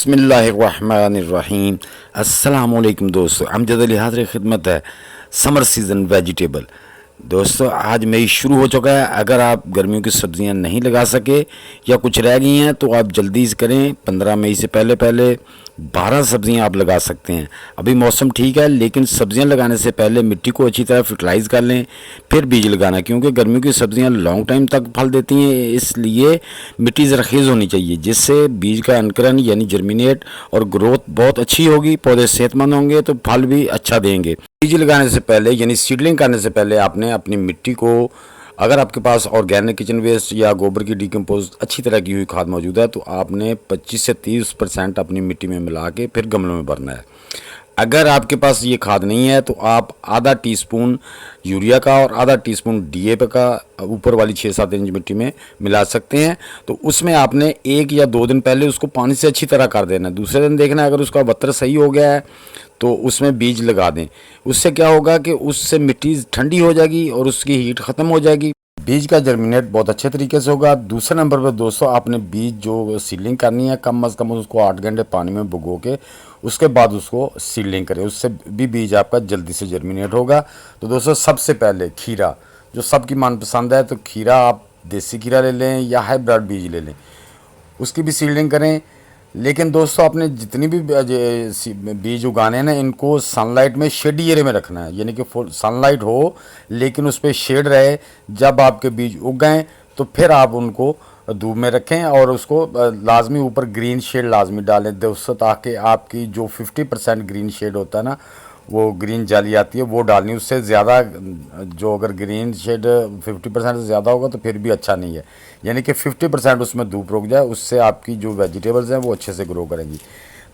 बिस्मिल्लाहिर्रहमानिर्रहीम। अस्सलामुअलैकुम दोस्तों, अमजद अली हाज़िर खिदमत है। समर सीज़न वेजिटेबल दोस्तों आज मई शुरू हो चुका है। अगर आप गर्मियों की सब्ज़ियां नहीं लगा सके या कुछ रह गई हैं तो आप जल्दी से करें। 15 मई से पहले पहले 12 सब्ज़ियां आप लगा सकते हैं। अभी मौसम ठीक है, लेकिन सब्ज़ियां लगाने से पहले मिट्टी को अच्छी तरह फर्टिलाइज़ कर लें, फिर बीज लगाना, क्योंकि गर्मियों की सब्ज़ियां लॉन्ग टाइम तक फल देती हैं। इसलिए मिट्टी ज़रख़ीज़ होनी चाहिए, जिससे बीज का अंकुरण यानी जर्मिनेट और ग्रोथ बहुत अच्छी होगी। पौधे सेहतमंद होंगे तो फल भी अच्छा देंगे। बीज लगाने से पहले यानी सीडलिंग करने से पहले आपने अपनी मिट्टी को, अगर आपके पास ऑर्गेनिक किचन वेस्ट या गोबर की डिकम्पोज अच्छी तरह की हुई खाद मौजूद है, तो आपने 25 से 30% अपनी मिट्टी में मिला के फिर गमलों में भरना है। अगर आपके पास ये खाद नहीं है तो आप आधा टीस्पून यूरिया का और आधा टीस्पून डीएपी का ऊपर वाली 6-7 इंच मिट्टी में मिला सकते हैं। तो उसमें आपने 1 या 2 दिन पहले उसको पानी से अच्छी तरह कर देना। दूसरे दिन देखना है, अगर उसका बत्तर सही हो गया है तो उसमें बीज लगा दें। उससे क्या होगा कि उससे मिट्टी ठंडी हो जाएगी और उसकी हीट ख़त्म हो जाएगी। बीज का जर्मिनेट बहुत अच्छे तरीके से होगा। दूसरे नंबर पर दोस्तों, आपने बीज जो सीडलिंग करनी है, कम अज़ कम उसको 8 घंटे पानी में भिगो के उसके बाद उसको सीडलिंग करें। उससे भी बीज आपका जल्दी से जर्मिनेट होगा। तो दोस्तों, सबसे पहले खीरा जो सबकी मनपसंद है, तो खीरा आप देसी खीरा ले लें या हाइब्रिड बीज ले लें, उसकी भी सीडलिंग करें। लेकिन दोस्तों, आपने जितनी भी बीज उगाने हैं ना, इनको सनलाइट में शेडी एरिया में रखना है, यानी कि फुल सनलाइट हो लेकिन उस पर शेड रहे। जब आपके बीज उग गए तो फिर आप उनको धूप में रखें और उसको लाजमी ऊपर ग्रीन शेड लाजमी डालें दोस्तों, ताकि आपकी जो 50% ग्रीन शेड होता है ना, वो ग्रीन जाली आती है, वो डालनी। उससे ज़्यादा जो अगर ग्रीन शेड 50% से ज़्यादा होगा तो फिर भी अच्छा नहीं है, यानी कि 50% उसमें धूप रुक जाए, उससे आपकी जो वेजिटेबल्स हैं वो अच्छे से ग्रो करेंगी।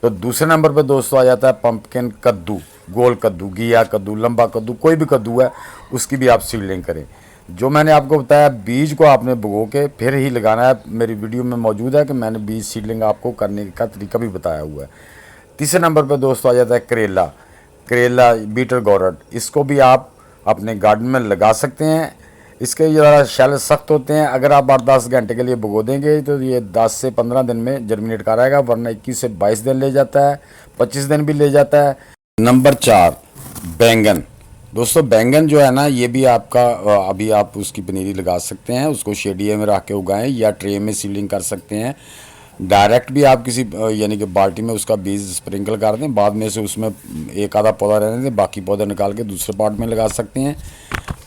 तो दूसरे नंबर पर दोस्तों आ जाता है पंपकिन कद्दू, गोल कद्दू, घिया कद्दू, लंबा कद्दू, कोई भी कद्दू है उसकी भी आप सीडलिंग करें। जो मैंने आपको बताया, बीज को आपने भिगो के फिर ही लगाना है। मेरी वीडियो में मौजूद है कि मैंने बीज सीडलिंग आपको करने का तरीका भी बताया हुआ है। तीसरे नंबर पर दोस्तों आ जाता है करेला, करेला बीटर गौरट। इसको भी आप अपने गार्डन में लगा सकते हैं। इसके ज़रा शैल सख्त होते हैं। अगर आप 8-10 घंटे के लिए भिगो देंगे तो ये 10 से 15 दिन में जर्मिनेट कर आएगा, वरना 21 से 22 दिन ले जाता है, 25 दिन भी ले जाता है। नंबर 4 बैंगन। दोस्तों, बैंगन जो है ना, ये भी आपका अभी आप उसकी पनीरी लगा सकते हैं। उसको शेडिये में रख के उगाएं या ट्रे में सीलिंग कर सकते हैं। डायरेक्ट भी आप किसी यानी कि बाल्टी में उसका बीज स्प्रिंकल कर दें, बाद में से उसमें एक आधा पौधा रहने दें, बाकी पौधा निकाल के दूसरे पॉट में लगा सकते हैं।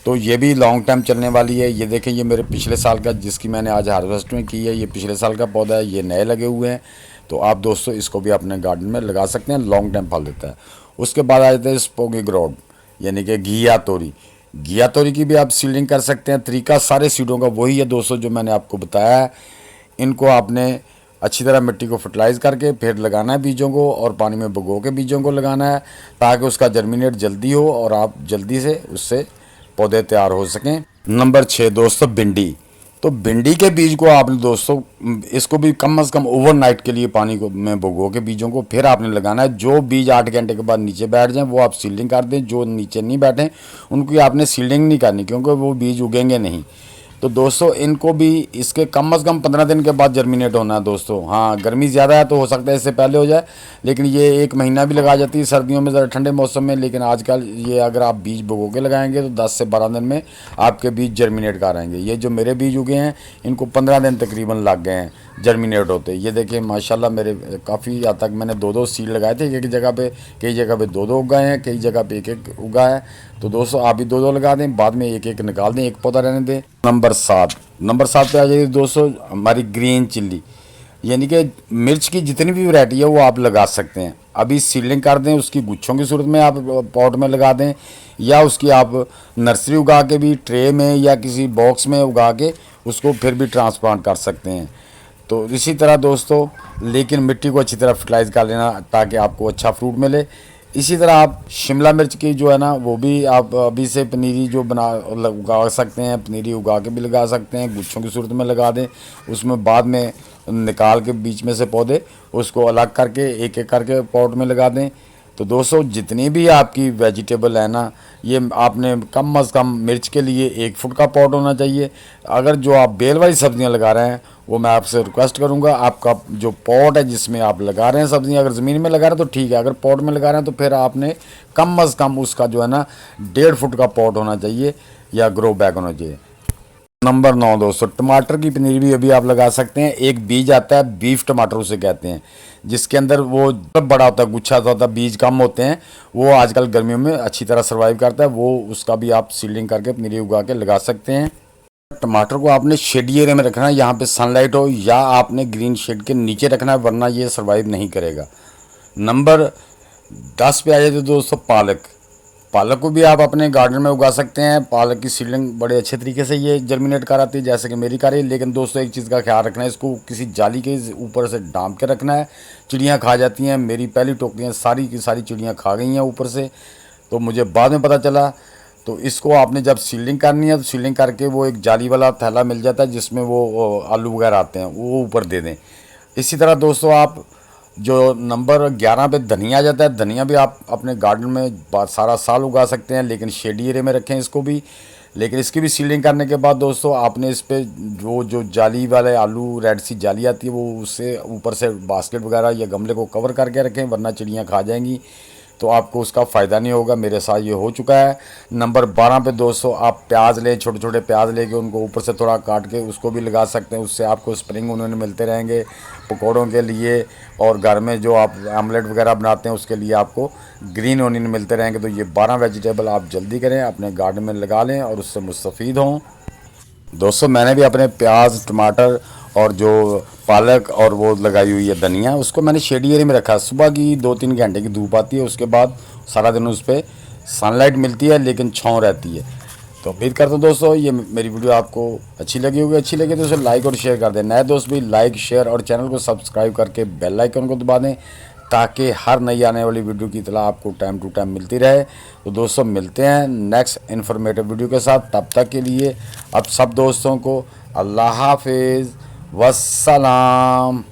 तो ये भी लॉन्ग टाइम चलने वाली है। ये देखें, ये मेरे पिछले साल का जिसकी मैंने आज हार्वेस्ट में की है, ये पिछले साल का पौधा है, ये नए लगे हुए हैं। तो आप दोस्तों इसको भी अपने गार्डन में लगा सकते हैं, लॉन्ग टाइम फल देता है। उसके बाद आ जाते हैं स्पोगी ग्रोड, यानी कि घिया तोरी। घिया तोरी की भी आप सीडलिंग कर सकते हैं। तरीका सारे सीडों का वही है दोस्तों जो मैंने आपको बताया है। इनको आपने अच्छी तरह मिट्टी को फर्टिलाइज़ करके फिर लगाना है बीजों को, और पानी में भिगो के बीजों को लगाना है, ताकि उसका जर्मिनेट जल्दी हो और आप जल्दी से उससे पौधे तैयार हो सकें। नंबर 6 दोस्तों भिंडी। तो भिंडी के बीज को आपने दोस्तों इसको भी कम से कम ओवरनाइट के लिए पानी को में भिगो के बीजों को फिर आपने लगाना है। जो बीज 8 घंटे के बाद नीचे बैठ जाएं वो आप सीडलिंग कर दें। जो नीचे नहीं बैठें उनकी आपने सीडलिंग नहीं करनी, क्योंकि वो बीज उगेंगे नहीं। तो दोस्तों, इनको भी इसके कम से कम 15 दिन के बाद जर्मिनेट होना है दोस्तों। हाँ, गर्मी ज़्यादा है तो हो सकता है इससे पहले हो जाए, लेकिन ये 1 महीना भी लगा जाती है सर्दियों में, ज़रा ठंडे मौसम में। लेकिन आजकल ये अगर आप बीज भिगो के लगाएंगे तो 10 से 12 दिन में आपके बीज जर्मिनेट कर आएंगे। ये जो मेरे बीज उगे हैं, इनको 15 दिन तकरीबन लग गए हैं जर्मिनेट होते। ये देखिए माशाल्लाह, मेरे काफ़ी हद तक मैंने 2-2 सीड लगाए थे एक जगह पे, कई जगह पे 2-2 उगाए हैं, कई जगह पे 1-1 उगा है। तो दोस्तों, आप भी 2-2 लगा दें, बाद में 1-1 निकाल दें, एक पौधा रहने दें। नंबर 7 पे आ जाइए दोस्तों, हमारी ग्रीन चिल्ली, यानी कि मिर्च की जितनी भी वैरायटी है वो आप लगा सकते हैं। अभी सीडलिंग कर दें, उसकी गुच्छों की सूरत में आप पॉट में लगा दें, या उसकी आप नर्सरी उगा के भी ट्रे में या किसी बॉक्स में उगा के उसको फिर भी ट्रांसप्लांट कर सकते हैं। तो इसी तरह दोस्तों, लेकिन मिट्टी को अच्छी तरह फर्टिलाइज़ कर लेना ताकि आपको अच्छा फ्रूट मिले। इसी तरह आप शिमला मिर्च की जो है ना, वो भी आप अभी से पनीरी जो उगा सकते हैं, पनीरी उगा के भी लगा सकते हैं, गुच्छों की सूरत में लगा दें। उसमें बाद में निकाल के बीच में से पौधे उसको अलग करके 1-1 करके पॉट में लगा दें। तो दोस्तों जितनी भी आपकी वेजिटेबल है ना, ये आपने कम अज़ कम मिर्च के लिए 1 फुट का पॉट होना चाहिए। अगर जो आप बेल वाली सब्जियां लगा रहे हैं, वो मैं आपसे रिक्वेस्ट करूंगा, आपका जो पॉट है जिसमें आप लगा रहे हैं सब्जियां, अगर ज़मीन में लगा रहे हैं तो ठीक है, अगर पॉट में लगा रहे हैं तो फिर आपने कम अज़ कम उसका जो है ना 1.5 फुट का पॉट होना चाहिए या ग्रो बैग होना चाहिए। नंबर 9 दोस्तों, टमाटर की पनीर भी अभी आप लगा सकते हैं। एक बीज आता है, बीफ टमाटर उसे कहते हैं, जिसके अंदर वो जब बड़ा होता है, गुच्छा सा होता है, बीज कम होते हैं, वो आजकल गर्मियों में अच्छी तरह सर्वाइव करता है। वो उसका भी आप सीडलिंग करके पनीर उगा के लगा सकते हैं। टमाटर को आपने शेडी एरिया में रखना है, यहाँ पे सनलाइट हो, या आपने ग्रीन शेड के नीचे रखना है, वरना ये सर्वाइव नहीं करेगा। नंबर 10 पे आ जाए तो दोस्तों पालक। पालक को भी आप अपने गार्डन में उगा सकते हैं। पालक की सीडलिंग बड़े अच्छे तरीके से ये जर्मिनेट कर आती है, जैसे कि मेरी कर रही है। लेकिन दोस्तों एक चीज़ का ख्याल रखना है, इसको किसी जाली के ऊपर से डांप के रखना है। चिड़ियाँ खा जाती हैं। मेरी पहली टोकरियाँ सारी की सारी चिड़ियाँ खा गई हैं ऊपर से, तो मुझे बाद में पता चला। तो इसको आपने जब सीलिंग करनी है तो सीलिंग करके वो एक जाली वाला थैला मिल जाता है जिसमें वो आलू वगैरह आते हैं, वो ऊपर दे दें। इसी तरह दोस्तों आप जो नंबर 11 पे धनिया आ जाता है, धनिया भी आप अपने गार्डन में सारा साल उगा सकते हैं, लेकिन शेडी एरिया में रखें इसको भी। लेकिन इसकी भी सीलिंग करने के बाद दोस्तों आपने इस पर जो जाली वाले आलू रेड सी जाली आती है, वो उससे ऊपर से बास्केट वगैरह या गमले को कवर करके रखें, वरना चिड़ियाँ खा जाएंगी, तो आपको उसका फ़ायदा नहीं होगा। मेरे साथ ये हो चुका है। नंबर 12 पे दोस्तों आप प्याज लें, छोटे छोटे प्याज लेके उनको ऊपर से थोड़ा काट के उसको भी लगा सकते हैं। उससे आपको स्प्रिंग उन्होंने मिलते रहेंगे पकौड़ों के लिए, और घर में जो आप आमलेट वगैरह बनाते हैं उसके लिए आपको ग्रीन ओनियन मिलते रहेंगे। तो ये 12 वेजिटेबल आप जल्दी करें, अपने गार्डन में लगा लें और उससे मुस्तफ़ीद हों। दोस्तों मैंने भी अपने प्याज, टमाटर और जो पालक और वो लगाई हुई है धनिया, उसको मैंने शेडी एरिया में रखा है। सुबह की 2-3 घंटे की धूप आती है, उसके बाद सारा दिन उस पर सनलाइट मिलती है, लेकिन छाँव रहती है। तो उम्मीद करता हूँ दोस्तों ये मेरी वीडियो आपको अच्छी लगी होगी। अच्छी लगी तो उसे लाइक और शेयर कर दें। नए दोस्त भी लाइक, शेयर और चैनल को सब्सक्राइब करके बेल आइकन को दबा दें, ताकि हर नई आने वाली वीडियो की इतला आपको टाइम टू टाइम मिलती रहे। तो दोस्तों मिलते हैं नेक्स्ट इन्फॉर्मेटिव वीडियो के साथ। तब तक के लिए अब सब दोस्तों को अल्लाह हाफिज़, वस्सलाम।